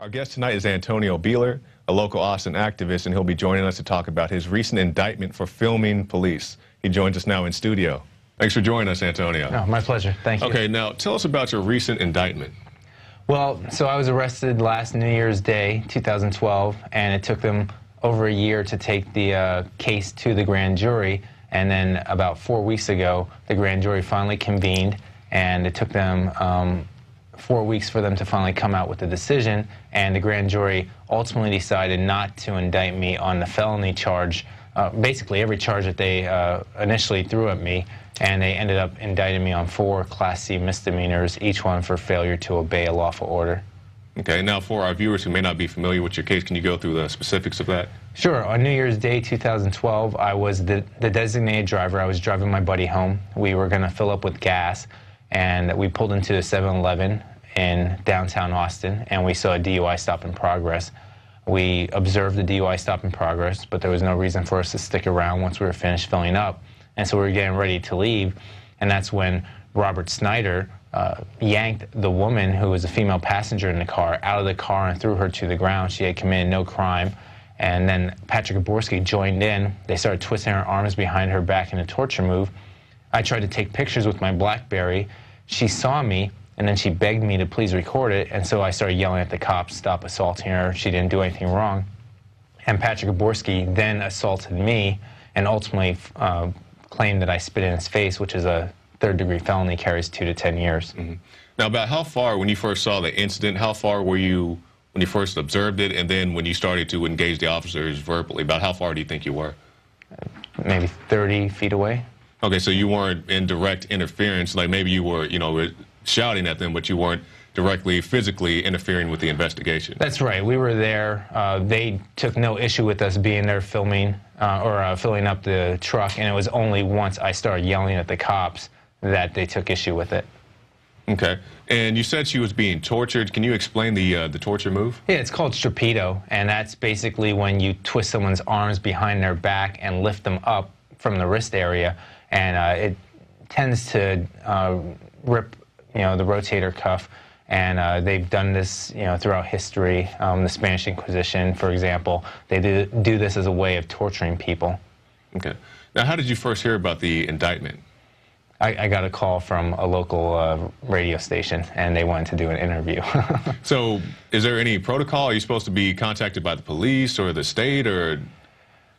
Our guest tonight is Antonio Beeler, a local Austin activist, and he'll be joining us to talk about his recent indictment for filming police. He joins us now in studio. Thanks for joining us, Antonio. Oh, my pleasure. Thank you. Okay, now tell us about your recent indictment. Well, so I was arrested last New Year's Day, 2012, and it took them over a year to take the case to the grand jury. And then about 4 weeks ago, the grand jury finally convened, and it took them 4 weeks for them to finally come out with a decision, and the grand jury ultimately decided not to indict me on the felony charge, basically every charge that they initially threw at me, and they ended up indicting me on 4 Class C misdemeanors, each one for failure to obey a lawful order. Okay, now for our viewers who may not be familiar with your case, can you go through the specifics of that? Sure. On New Year's Day 2012, I was the designated driver. I was driving my buddy home. We were going to fill up with gas, and we pulled into a 7-Eleven in downtown Austin, and we saw a DUI stop in progress. We observed the DUI stop in progress, but there was no reason for us to stick around once we were finished filling up. And so we were getting ready to leave, and that's when Robert Snyder yanked the woman, who was a female passenger in the car, out of the car and threw her to the ground. She had committed no crime. And then Patrick Gaborski joined in. They started twisting her arms behind her back in a torture move. I tried to take pictures with my BlackBerry. She saw me, and then she begged me to please record it, and so I started yelling at the cops, stop assaulting her. She didn't do anything wrong. And Patrick Gaborski then assaulted me and ultimately claimed that I spit in his face, which is a third-degree felony, carries 2 to 10 years. Mm-hmm. Now, about how far, when you first saw the incident, how far were you when you first observed it, and then when you started to engage the officers verbally, about how far do you think you were? Maybe 30 feet away. Okay, so you weren't in direct interference, like maybe you were, shouting at them, but you weren't directly, physically interfering with the investigation. That's right. We were there. They took no issue with us being there filming or filling up the truck, and it was only once I started yelling at the cops that they took issue with it. Okay. And you said she was being tortured. Can you explain the torture move? Yeah, it's called strapido, and that's basically when you twist someone's arms behind their back and lift them up from the wrist area, and it tends to rip the rotator cuff, and they've done this, throughout history. The Spanish Inquisition, for example, they do this as a way of torturing people. Okay. Now, how did you first hear about the indictment? I got a call from a local radio station, and they wanted to do an interview. So, is there any protocol? Are you supposed to be contacted by the police or the state, or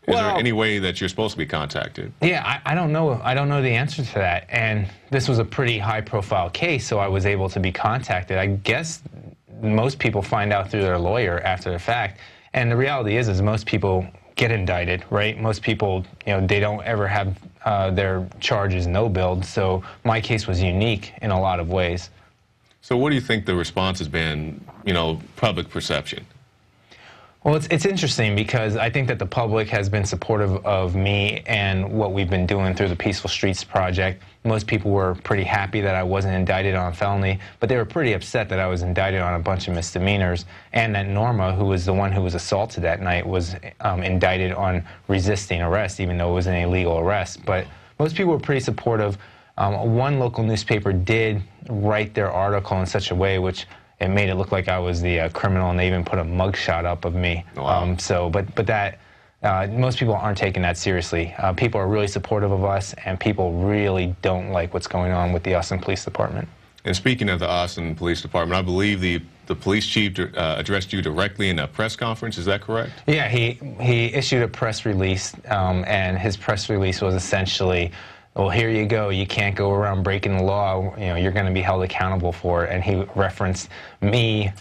is there any way that you're supposed to be contacted? Yeah, I don't know. I don't know the answer to that. And this was a pretty high-profile case, so I was able to be contacted. I guess most people find out through their lawyer after the fact. And the reality is most people get indicted, right? Most people, they don't ever have their charges no-billed. So my case was unique in a lot of ways. So what do you think the response has been, public perception? Well, it's interesting because I think that the public has been supportive of me and what we've been doing through the Peaceful Streets Project. Most people were pretty happy that I wasn't indicted on a felony, but they were pretty upset that I was indicted on a bunch of misdemeanors, and that Norma, who was the one who was assaulted that night, was indicted on resisting arrest, even though it was an illegal arrest. But most people were pretty supportive. One local newspaper did write their article in such a way which it made it look like I was the criminal, and they even put a mugshot up of me. Wow. But that most people aren't taking that seriously. People are really supportive of us, and people really don't like what's going on with the Austin Police Department. And speaking of the Austin Police Department, I believe the police chief addressed you directly in a press conference. Is that correct? Yeah, he issued a press release, and his press release was essentially, well, here you go. You can't go around breaking the law. You're going to be held accountable for it. And he referenced me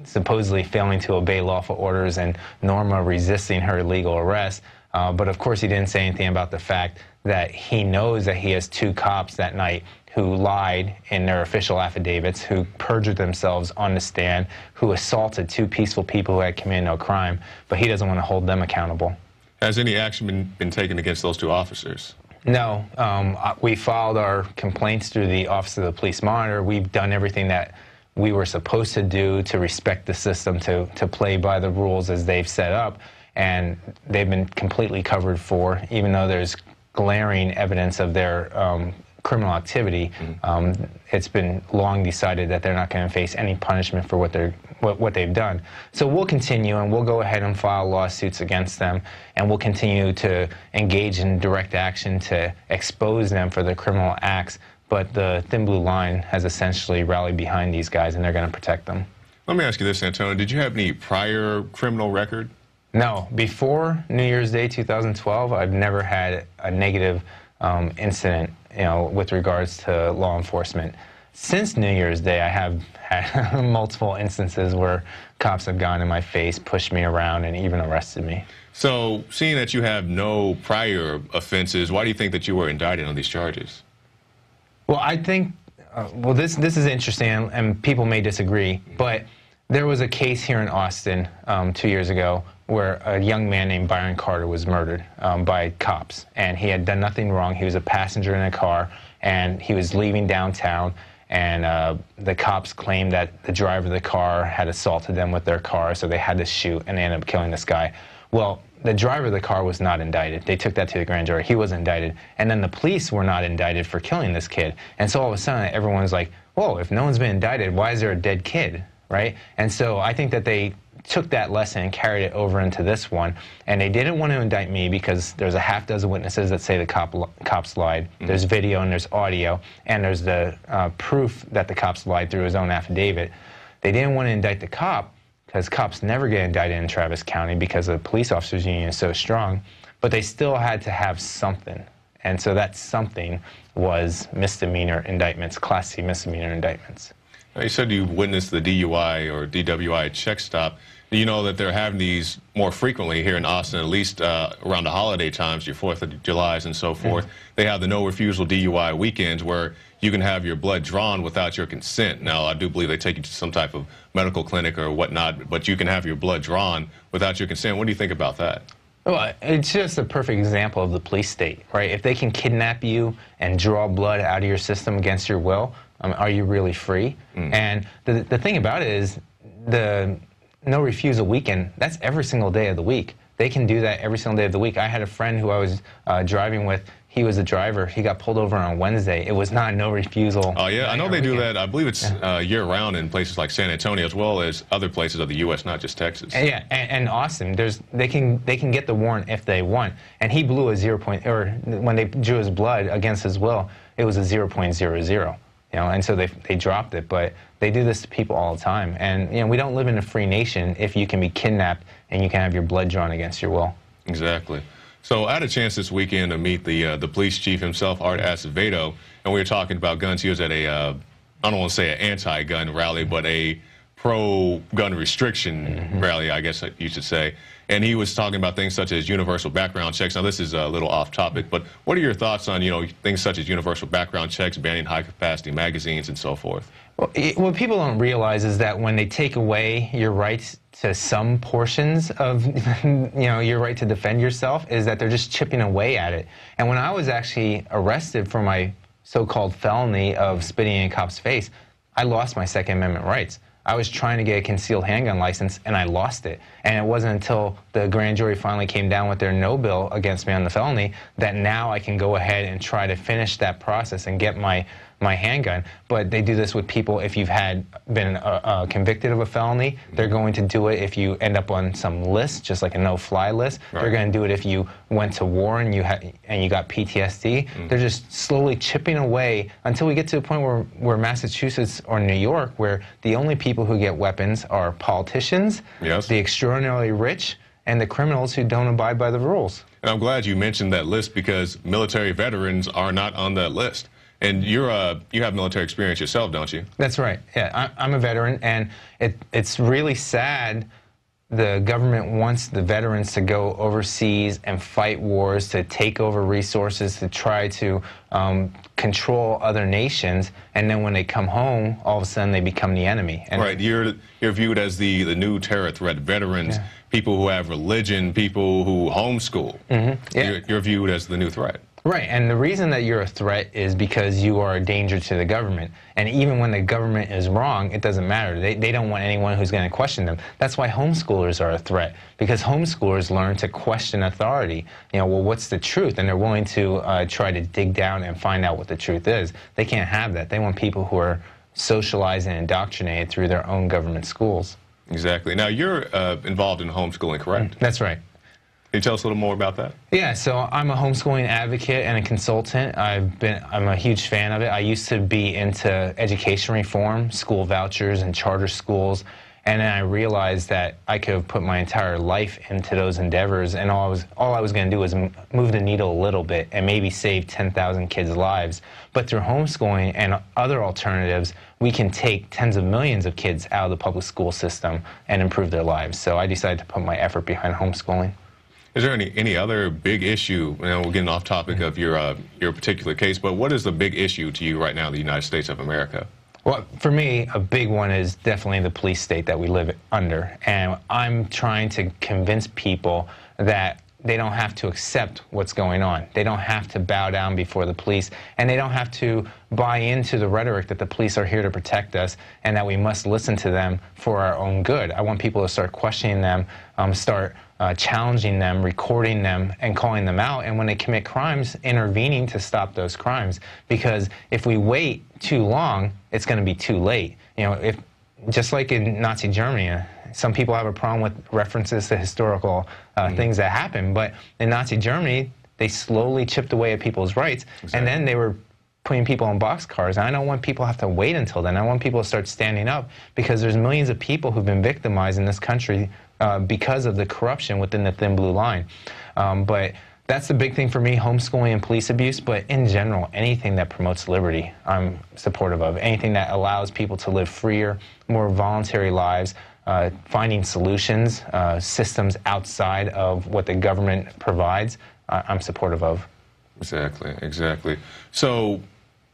supposedly failing to obey lawful orders and Norma resisting her illegal arrest. But of course, he didn't say anything about the fact that he knows that he has 2 cops that night who lied in their official affidavits, who perjured themselves on the stand, who assaulted 2 peaceful people who had committed no crime. But he doesn't want to hold them accountable. Has any action been taken against those 2 officers? No. We filed our complaints through the Office of the Police Monitor. We've done everything that we were supposed to do to respect the system, to play by the rules as they've set up, and they've been completely covered for, even though there's glaring evidence of their criminal activity, it's been long decided that they're not going to face any punishment for what they've done. So we'll continue, and we'll go ahead and file lawsuits against them, and we'll continue to engage in direct action to expose them for their criminal acts. But the Thin Blue Line has essentially rallied behind these guys, and they're going to protect them. Let me ask you this, Antonio. Did you have any prior criminal record? No. Before New Year's Day 2012, I've never had a negative incident, with regards to law enforcement. Since New Year's Day, I have had multiple instances where cops have gone in my face, pushed me around, and even arrested me. So, seeing that you have no prior offenses, why do you think that you were indicted on these charges? Well, I think, this is interesting, and people may disagree, but there was a case here in Austin 2 years ago where a young man named Byron Carter was murdered by cops, and he had done nothing wrong. He was a passenger in a car, and he was leaving downtown, and the cops claimed that the driver of the car had assaulted them with their car, so they had to shoot, and they ended up killing this guy. Well, the driver of the car was not indicted. They took that to the grand jury. He was indicted. And then the police were not indicted for killing this kid. And so all of a sudden, everyone's like, whoa, if no one's been indicted, why is there a dead kid, right? And so I think that they took that lesson and carried it over into this one. And they didn't want to indict me because there's a half dozen witnesses that say the cops lied. There's video and there's audio, and there's the proof that the cops lied through his own affidavit. They didn't want to indict the cop because cops never get indicted in Travis County because the police officers union is so strong, but they still had to have something. And so that something was misdemeanor indictments, Class C misdemeanor indictments. Now, you said you witnessed the DUI or DWI check stop. You know that they're having these more frequently here in Austin, at least around the holiday times, your 4th of July and so forth. They have the no refusal DUI weekends where you can have your blood drawn without your consent. Now, I do believe they take you to some type of medical clinic or whatnot, but you can have your blood drawn without your consent. What do you think about that? Well, it's just a perfect example of the police state, right? If they can kidnap you and draw blood out of your system against your will, are you really free? And the thing about it is the no refusal weekend, that's every single day of the week. They can do that every single day of the week. I had a friend who I was driving with. He was a driver. He got pulled over on Wednesday. It was not no refusal. Oh, yeah. I know they do that. I believe it's year-round in places like San Antonio as well as other places of the U.S., not just Texas. Yeah, and Austin, they can get the warrant if they want. And he blew a 0. Or when they drew his blood against his will, it was a 0.00. And so they dropped it. But they do this to people all the time. And we don't live in a free nation if you can be kidnapped and you can have your blood drawn against your will. Exactly. So I had a chance this weekend to meet the police chief himself, Art Acevedo, and we were talking about guns. He was at a, I don't want to say an anti-gun rally, but a pro-gun restriction rally, I guess you should say. And he was talking about things such as universal background checks. Now, this is a little off topic, but what are your thoughts on, things such as universal background checks, banning high-capacity magazines, and so forth? Well, what people don't realize is that when they take away your rights to some portions of, your right to defend yourself, is that they're just chipping away at it. And when I was actually arrested for my so-called felony of spitting in a cop's face, I lost my Second Amendment rights. I was trying to get a concealed handgun license, and I lost it. And it wasn't until the grand jury finally came down with their no bill against me on the felony that now I can go ahead and try to finish that process and get my handgun. But they do this with people if you've been convicted of a felony. They're going to do it if you end up on some list, just like a no-fly list. Right. They're going to do it if you went to war and you got PTSD. They're just slowly chipping away until we get to a point where Massachusetts or New York, where the only people who get weapons are politicians, the extraordinarily rich, and the criminals who don't abide by the rules. And I'm glad you mentioned that list because military veterans are not on that list. And you have military experience yourself, don't you? That's right. Yeah, I'm a veteran, and it's really sad the government wants the veterans to go overseas and fight wars, to take over resources, to try to control other nations, and then when they come home, all of a sudden they become the enemy. And right. You're viewed as the new terror threat. Veterans, people who have religion, people who homeschool. You're viewed as the new threat. Right, and the reason that you're a threat is because you are a danger to the government. And even when the government is wrong, it doesn't matter. They don't want anyone who's going to question them. That's why homeschoolers are a threat, because homeschoolers learn to question authority. You know, well, what's the truth? And they're willing to try to dig down and find out what the truth is. They can't have that. They want people who are socialized and indoctrinated through their own government schools. Exactly. Now, you're involved in homeschooling, correct? That's right. Can you tell us a little more about that? Yeah, so I'm a homeschooling advocate and a consultant. I'm a huge fan of it. I used to be into education reform, school vouchers and charter schools, and then I realized that I could have put my entire life into those endeavors, and all I was going to do was move the needle a little bit and maybe save 10,000 kids' lives. But through homeschooling and other alternatives, we can take tens of millions of kids out of the public school system and improve their lives. So I decided to put my effort behind homeschooling. Is there any other big issue? We're getting off topic of your particular case, but what is the big issue to you right now in the United States of America? Well, for me, a big one is definitely the police state that we live under. And I'm trying to convince people that they don't have to accept what's going on. They don't have to bow down before the police, and they don't have to buy into the rhetoric that the police are here to protect us and that we must listen to them for our own good. I want people to start questioning them, start challenging them, recording them, and calling them out, and when they commit crimes, intervening to stop those crimes. Because if we wait too long, it's going to be too late. You know, just like in Nazi Germany, some people have a problem with references to historical things that happened, but in Nazi Germany, they slowly chipped away at people's rights, and then they were putting people in boxcars. And I don't want people to have to wait until then. I want people to start standing up, because there's millions of people who've been victimized in this country because of the corruption within the thin blue line. But that's the big thing for me, homeschooling and police abuse. But in general, anything that promotes liberty, I'm supportive of. Anything that allows people to live freer, more voluntary lives, finding solutions, systems outside of what the government provides, I'm supportive of. Exactly, exactly. So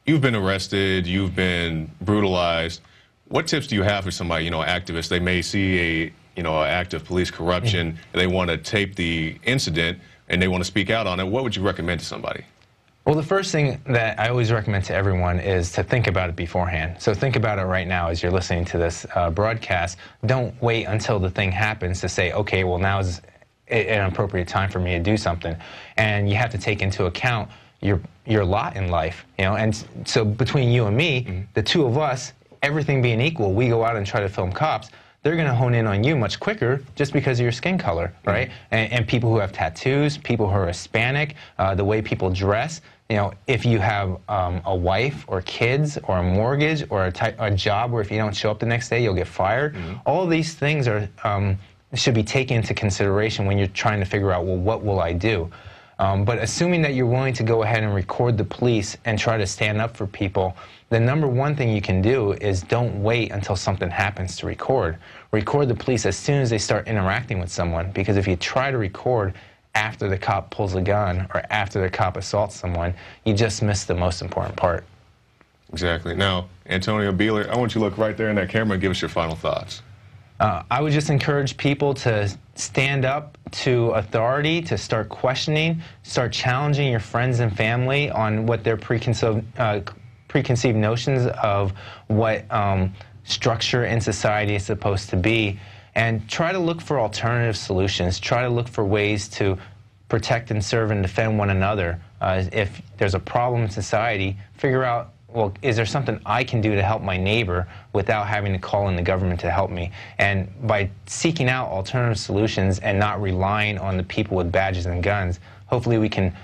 you've been arrested, you've been brutalized. What tips do you have for somebody, activists? They may see an act of police corruption, and they want to tape the incident, and they want to speak out on it. What would you recommend to somebody? Well, the first thing that I always recommend to everyone is to think about it beforehand. So think about it right now as you're listening to this broadcast. Don't wait until the thing happens to say, okay, well, now is an appropriate time for me to do something. And you have to take into account your lot in life, And so between you and me, the two of us, everything being equal, we go out and try to film cops. They're going to hone in on you much quicker just because of your skin color, right? And people who have tattoos, people who are Hispanic, the way people dress. If you have a wife or kids or a mortgage or a job where if you don't show up the next day, you'll get fired. All of these things are should be taken into consideration when you're trying to figure out, well, what will I do? But assuming that you're willing to go ahead and record the police and try to stand up for people, the number one thing you can do is don't wait until something happens to record. Record the police as soon as they start interacting with someone, because if you try to record after the cop pulls a gun or after the cop assaults someone, you just miss the most important part. Exactly. Now, Antonio Beeler, I want you to look right there in that camera and give us your final thoughts. I would just encourage people to stand up to authority, to start questioning, start challenging your friends and family on what their preconceived notions of what structure in society is supposed to be, and try to look for alternative solutions. Try to look for ways to protect and serve and defend one another. If there's a problem in society, figure out, well, is there something I can do to help my neighbor without having to call in the government to help me? And by seeking out alternative solutions and not relying on the people with badges and guns, hopefully we can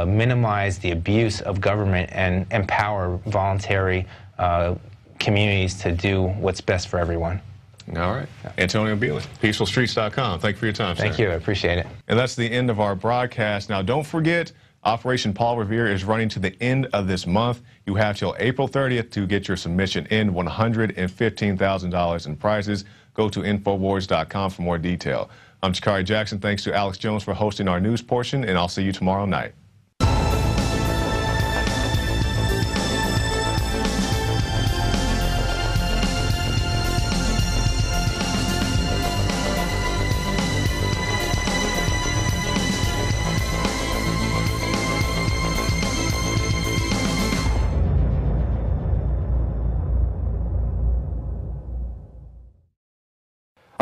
minimize the abuse of government and empower voluntary communities to do what's best for everyone. All right. Antonio Beeler, peacefulstreets.com. Thank you for your time, sir. Thank you. I appreciate it. And that's the end of our broadcast. Now, don't forget, Operation Paul Revere is running to the end of this month. You have till April 30th to get your submission in. $115,000 in prizes. Go to Infowars.com for more detail. I'm Jakari Jackson. Thanks to Alex Jones for hosting our news portion, and I'll see you tomorrow night.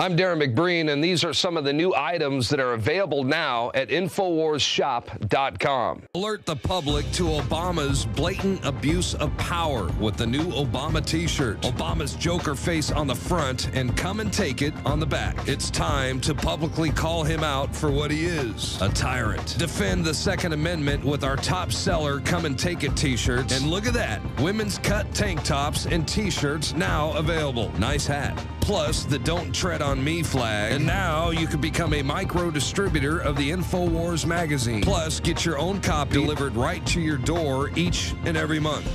I'm Darren McBreen, and these are some of the new items that are available now at InfoWarsShop.com. Alert the public to Obama's blatant abuse of power with the new Obama t-shirt. Obama's Joker face on the front and "Come and Take It" on the back. It's time to publicly call him out for what he is, a tyrant. Defend the Second Amendment with our top seller "Come and Take It" t-shirts. And look at that, women's cut tank tops and t-shirts now available. Nice hat. Plus the "Don't Tread on Me" flag. And now you can become a micro distributor of the InfoWars magazine. Plus, get your own copy delivered right to your door each and every month.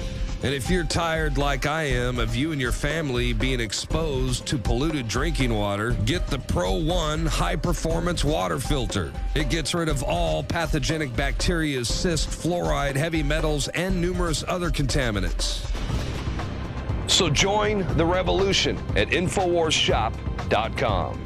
And if you're tired, like I am, of you and your family being exposed to polluted drinking water, get the Pro One high-performance water filter. It gets rid of all pathogenic bacteria, cyst, fluoride, heavy metals, and numerous other contaminants. So join the revolution at InfoWarsShop.com.